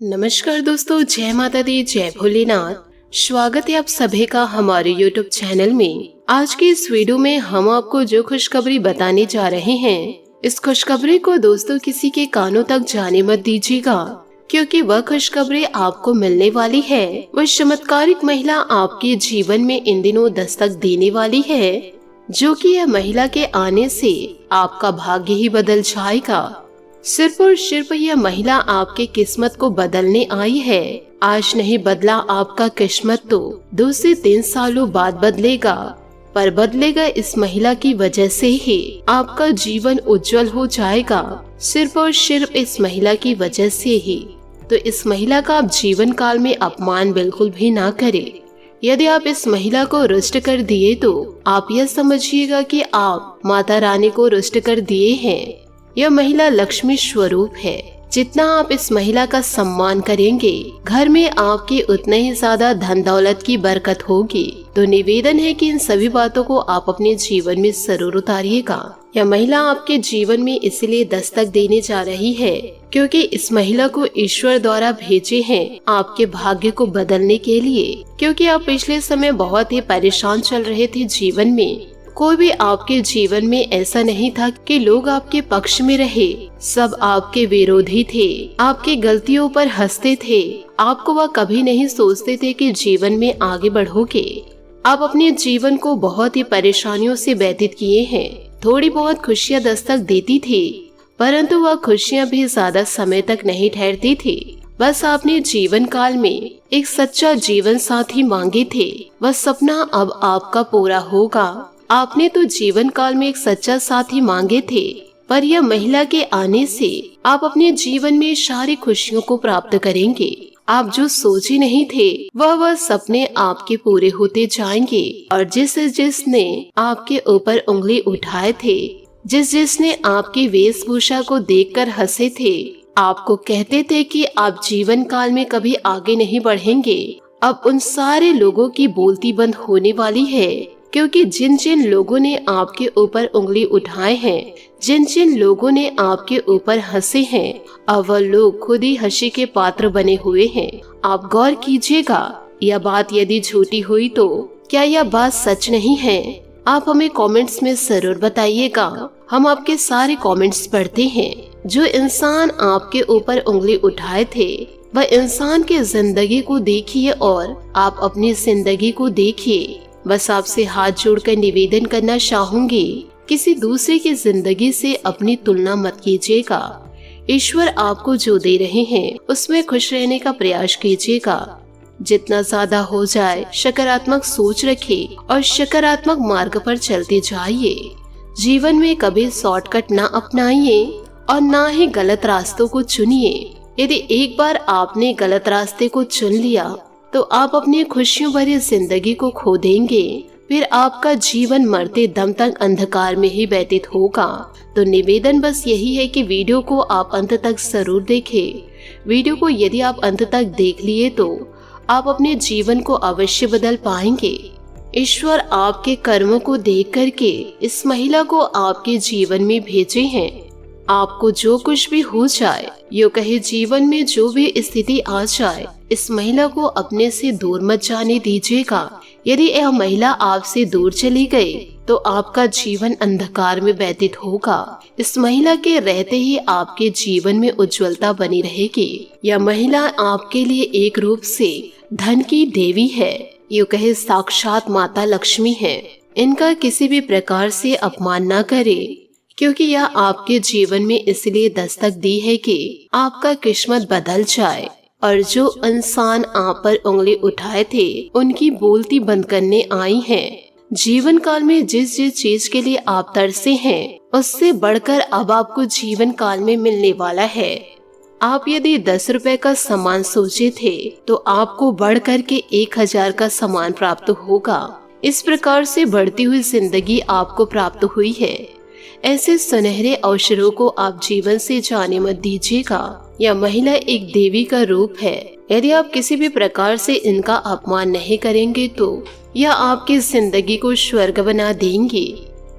नमस्कार दोस्तों, जय माता दी, जय भोलेनाथ। स्वागत है आप सभी का हमारे YouTube चैनल में। आज की इस वीडियो में हम आपको जो खुशखबरी बताने जा रहे हैं, इस खुशखबरी को दोस्तों किसी के कानों तक जाने मत दीजिएगा, क्योंकि वह खुशखबरी आपको मिलने वाली है। वह चमत्कारिक महिला आपके जीवन में इन दिनों दस्तक देने वाली है, जो कि यह महिला के आने से आपका भाग्य ही बदल जाएगा। सिर्फ और सिर्फ यह महिला आपके किस्मत को बदलने आई है। आज नहीं बदला आपका किस्मत तो 2 से 3 सालों बाद बदलेगा, पर बदलेगा इस महिला की वजह से ही। आपका जीवन उज्जवल हो जाएगा, सिर्फ और सिर्फ इस महिला की वजह से ही। तो इस महिला का आप जीवन काल में अपमान बिल्कुल भी ना करें। यदि आप इस महिला को रुष्ट कर दिए तो आप यह समझिएगा कि आप माता रानी को रुष्ट कर दिए हैं। यह महिला लक्ष्मी स्वरूप है। जितना आप इस महिला का सम्मान करेंगे, घर में आपके उतने ही ज्यादा धन दौलत की बरकत होगी। तो निवेदन है कि इन सभी बातों को आप अपने जीवन में जरूर उतारिएगा। यह महिला आपके जीवन में इसलिए दस्तक देने जा रही है क्योंकि इस महिला को ईश्वर द्वारा भेजे हैं आपके भाग्य को बदलने के लिए। क्योंकि आप पिछले समय बहुत ही परेशान चल रहे थे जीवन में। कोई भी आपके जीवन में ऐसा नहीं था कि लोग आपके पक्ष में रहे। सब आपके विरोधी थे, आपके गलतियों पर हंसते थे। आपको वह कभी नहीं सोचते थे कि जीवन में आगे बढ़ोगे। आप अपने जीवन को बहुत ही परेशानियों से व्यतीत किए हैं। थोड़ी बहुत खुशियां दस्तक देती थी, परंतु वह खुशियां भी ज्यादा समय तक नहीं ठहरती थी। बस आपने जीवन काल में एक सच्चा जीवन साथी मांगे थे। वह सपना अब आपका पूरा होगा। आपने तो जीवन काल में एक सच्चा साथी मांगे थे, पर यह महिला के आने से आप अपने जीवन में सारी खुशियों को प्राप्त करेंगे। आप जो सोचे नहीं थे वह सपने आपके पूरे होते जाएंगे। और जिसने आपके ऊपर उंगली उठाए थे, जिसने आपकी वेशभूषा को देखकर हंसे थे, आपको कहते थे कि आप जीवन काल में कभी आगे नहीं बढ़ेंगे, अब उन सारे लोगों की बोलती बंद होने वाली है। क्योंकि जिन जिन लोगों ने आपके ऊपर उंगली उठाए हैं, जिन जिन लोगों ने आपके ऊपर हंसे हैं, अब वह लोग खुद ही हंसी के पात्र बने हुए हैं। आप गौर कीजिएगा, यह बात यदि झूठी हुई तो क्या यह बात सच नहीं है? आप हमें कमेंट्स में जरूर बताइएगा। हम आपके सारे कमेंट्स पढ़ते हैं। जो इंसान आपके ऊपर उंगली उठाए थे, वह इंसान की जिंदगी को देखिए और आप अपनी जिंदगी को देखिए। बस आपसे हाथ जोड़कर निवेदन करना चाहूंगी, किसी दूसरे की जिंदगी से अपनी तुलना मत कीजिएगा। ईश्वर आपको जो दे रहे हैं उसमें खुश रहने का प्रयास कीजिएगा। जितना ज्यादा हो जाए सकारात्मक सोच रखें और सकारात्मक मार्ग पर चलते जाइए। जीवन में कभी शॉर्टकट ना अपनाइए और ना ही गलत रास्तों को चुनिए। यदि एक बार आपने गलत रास्ते को चुन लिया तो आप अपनी खुशियों भरी जिंदगी को खो देंगे। फिर आपका जीवन मरते दम तक अंधकार में ही व्यतीत होगा। तो निवेदन बस यही है कि वीडियो को आप अंत तक जरूर देखें। वीडियो को यदि आप अंत तक देख लिए तो आप अपने जीवन को अवश्य बदल पाएंगे। ईश्वर आपके कर्मों को देख करके इस महिला को आपके जीवन में भेजे हैं। आपको जो कुछ भी हो जाए, यो कहे जीवन में जो भी स्थिति आ जाए, इस महिला को अपने से दूर मत जाने दीजिएगा। यदि यह महिला आपसे दूर चली गई तो आपका जीवन अंधकार में व्यतीत होगा। इस महिला के रहते ही आपके जीवन में उज्जवलता बनी रहेगी। यह महिला आपके लिए एक रूप से धन की देवी है, यो कहे साक्षात माता लक्ष्मी है। इनका किसी भी प्रकार से अपमान न करे, क्योंकि यह आपके जीवन में इसलिए दस्तक दी है कि आपका किस्मत बदल जाए और जो इंसान आप पर उंगली उठाए थे उनकी बोलती बंद करने आई हैं। जीवन काल में जिस जिस चीज के लिए आप तरसे हैं, उससे बढ़कर अब आपको जीवन काल में मिलने वाला है। आप यदि 10 रुपए का सामान सोचे थे तो आपको बढ़ कर के 1000 का सामान प्राप्त होगा। इस प्रकार से बढ़ती हुई जिंदगी आपको प्राप्त हुई है। ऐसे सुनहरे अवसरों को आप जीवन से जाने मत दीजिएगा। यह महिला एक देवी का रूप है। यदि आप किसी भी प्रकार से इनका अपमान नहीं करेंगे तो यह आपकी जिंदगी को स्वर्ग बना देंगे।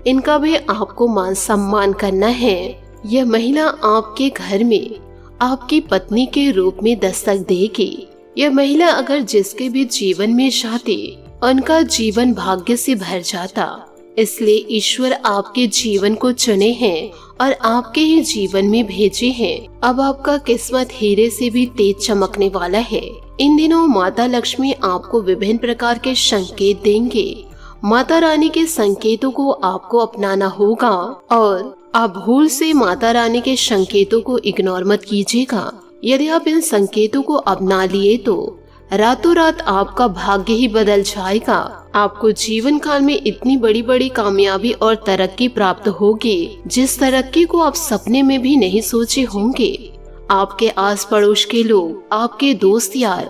इनका भी आपको मान सम्मान करना है। यह महिला आपके घर में आपकी पत्नी के रूप में दस्तक देगी। यह महिला अगर जिसके भी जीवन में जाती, उनका जीवन भाग्य से भर जाता। इसलिए ईश्वर आपके जीवन को चुने हैं और आपके ही जीवन में भेजे हैं। अब आपका किस्मत हीरे से भी तेज चमकने वाला है। इन दिनों माता लक्ष्मी आपको विभिन्न प्रकार के संकेत देंगे। माता रानी के संकेतों को आपको अपनाना होगा और आप भूल से माता रानी के संकेतों को इग्नोर मत कीजिएगा। यदि आप इन संकेतों को अपना लिए तो रातों रात आपका भाग्य ही बदल जाएगा। आपको जीवन काल में इतनी बड़ी बड़ी कामयाबी और तरक्की प्राप्त होगी, जिस तरक्की को आप सपने में भी नहीं सोचे होंगे। आपके आस पड़ोस के लोग, आपके दोस्त यार,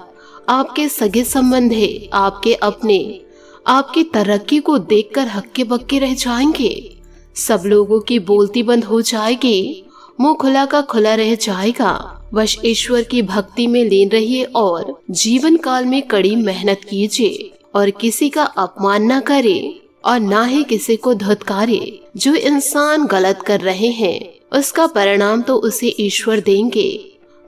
आपके सगे संबंधी, आपके अपने आपकी तरक्की को देखकर हक्के बक्के रह जाएंगे। सब लोगों की बोलती बंद हो जाएगी, मुंह खुला का खुला रह जाएगा। बस ईश्वर की भक्ति में लीन रहिए और जीवन काल में कड़ी मेहनत कीजिए और किसी का अपमान न करे और ना ही किसी को धुतकारे। जो इंसान गलत कर रहे हैं उसका परिणाम तो उसे ईश्वर देंगे,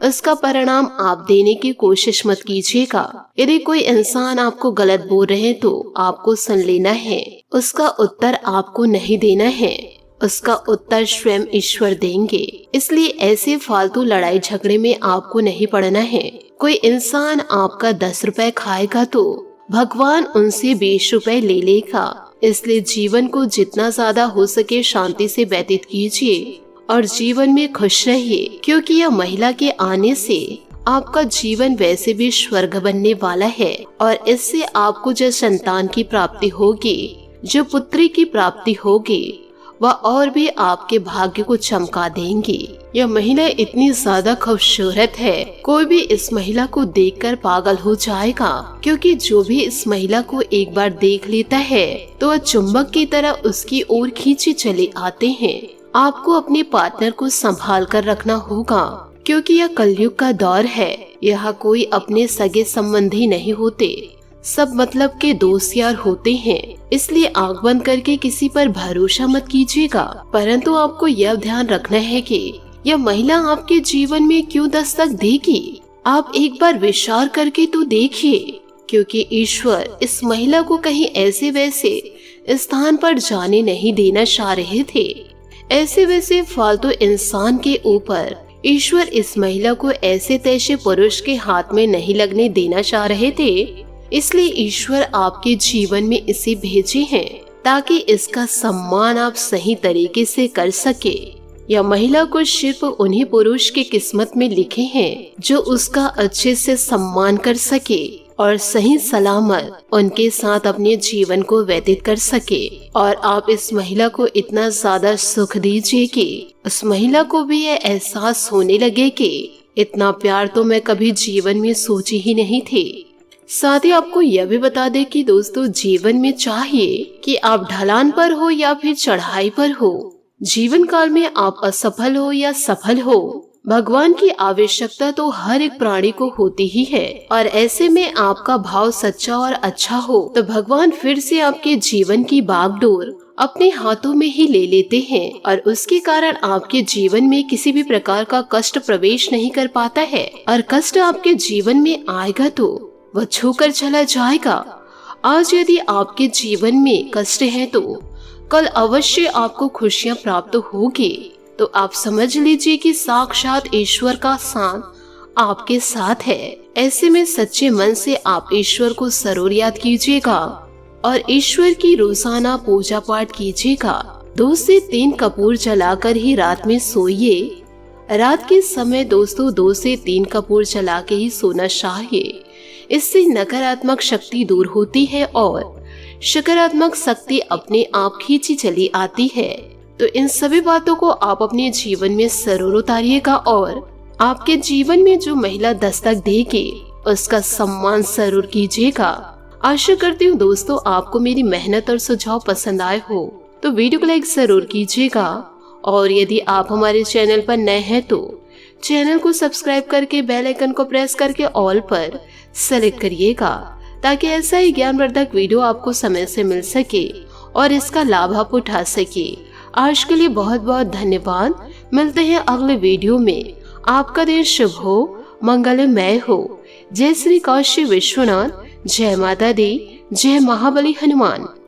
उसका परिणाम आप देने की कोशिश मत कीजिएगा। यदि कोई इंसान आपको गलत बोल रहे हैं तो आपको सुन लेना है, उसका उत्तर आपको नहीं देना है, उसका उत्तर स्वयं ईश्वर देंगे। इसलिए ऐसे फालतू लड़ाई झगड़े में आपको नहीं पड़ना है। कोई इंसान आपका 10 रुपए खाएगा तो भगवान उनसे 20 रुपए ले लेगा। इसलिए जीवन को जितना ज्यादा हो सके शांति से व्यतीत कीजिए और जीवन में खुश रहिए, क्योंकि यह महिला के आने से आपका जीवन वैसे भी स्वर्ग बनने वाला है और इससे आपको जो संतान की प्राप्ति होगी, जो पुत्री की प्राप्ति होगी, वह और भी आपके भाग्य को चमका देंगी। यह महिला इतनी ज्यादा खूबसूरत है, कोई भी इस महिला को देखकर पागल हो जाएगा, क्योंकि जो भी इस महिला को एक बार देख लेता है तो वह चुंबक की तरह उसकी ओर खींचे चले आते हैं। आपको अपने पार्टनर को संभाल कर रखना होगा, क्योंकि यह कलयुग का दौर है। यहाँ कोई अपने सगे संबंधी नहीं होते, सब मतलब के दोस्त यार होते हैं। इसलिए आंख बंद करके किसी पर भरोसा मत कीजिएगा, परंतु आपको यह ध्यान रखना है कि यह महिला आपके जीवन में क्यों दस्तक देगी। आप एक बार विचार करके तो देखिए, क्योंकि ईश्वर इस महिला को कहीं ऐसे वैसे स्थान पर जाने नहीं देना चाह रहे थे। ऐसे वैसे फालतू इंसान के ऊपर ईश्वर इस महिला को ऐसे तैसे पुरुष के हाथ में नहीं लगने देना चाह रहे थे। इसलिए ईश्वर आपके जीवन में इसे भेजे हैं ताकि इसका सम्मान आप सही तरीके से कर सके। यह महिला को सिर्फ उन्हीं पुरुष के किस्मत में लिखे हैं जो उसका अच्छे से सम्मान कर सके और सही सलामत उनके साथ अपने जीवन को व्यतीत कर सके। और आप इस महिला को इतना ज्यादा सुख दीजिए कि उस महिला को भी यह एहसास होने लगे कि इतना प्यार तो मैं कभी जीवन में सोची ही नहीं थी। साथ ही आपको यह भी बता दें कि दोस्तों, जीवन में चाहिए कि आप ढलान पर हो या फिर चढ़ाई पर हो, जीवन काल में आप असफल हो या सफल हो, भगवान की आवश्यकता तो हर एक प्राणी को होती ही है। और ऐसे में आपका भाव सच्चा और अच्छा हो तो भगवान फिर से आपके जीवन की बागडोर अपने हाथों में ही ले लेते हैं और उसके कारण आपके जीवन में किसी भी प्रकार का कष्ट प्रवेश नहीं कर पाता है। और कष्ट आपके जीवन में आएगा तो वह छूकर चला जाएगा। आज यदि आपके जीवन में कष्ट है तो कल अवश्य आपको खुशियां प्राप्त होगी। तो आप समझ लीजिए कि साक्षात ईश्वर का साथ आपके साथ है। ऐसे में सच्चे मन से आप ईश्वर को जरूर याद कीजिएगा और ईश्वर की रोजाना पूजा पाठ कीजिएगा। 2 से 3 कपूर जलाकर ही रात में सोइए। रात के समय दोस्तों 2 से 3 कपूर जला के ही सोना चाहिए। इससे नकारात्मक शक्ति दूर होती है और सकारात्मक शक्ति अपने आप खींची चली आती है। तो इन सभी बातों को आप अपने जीवन में जरूर उतारिएगा और आपके जीवन में जो महिला दस्तक देगी उसका सम्मान जरूर कीजिएगा। आशा करती हूँ दोस्तों आपको मेरी मेहनत और सुझाव पसंद आए हो, तो वीडियो को लाइक जरूर कीजिएगा। और यदि आप हमारे चैनल पर नए हैं तो चैनल को सब्सक्राइब करके बेल आइकन को प्रेस करके ऑल पर सेलेक्ट करिएगा, ताकि ऐसा ही ज्ञानवर्धक वीडियो आपको समय से मिल सके और इसका लाभ आप उठा सके। आज के लिए बहुत बहुत धन्यवाद। मिलते हैं अगले वीडियो में। आपका दिन शुभ हो, मंगलमय हो। जय श्री काशी विश्वनाथ, जय माता दी, जय महाबली हनुमान।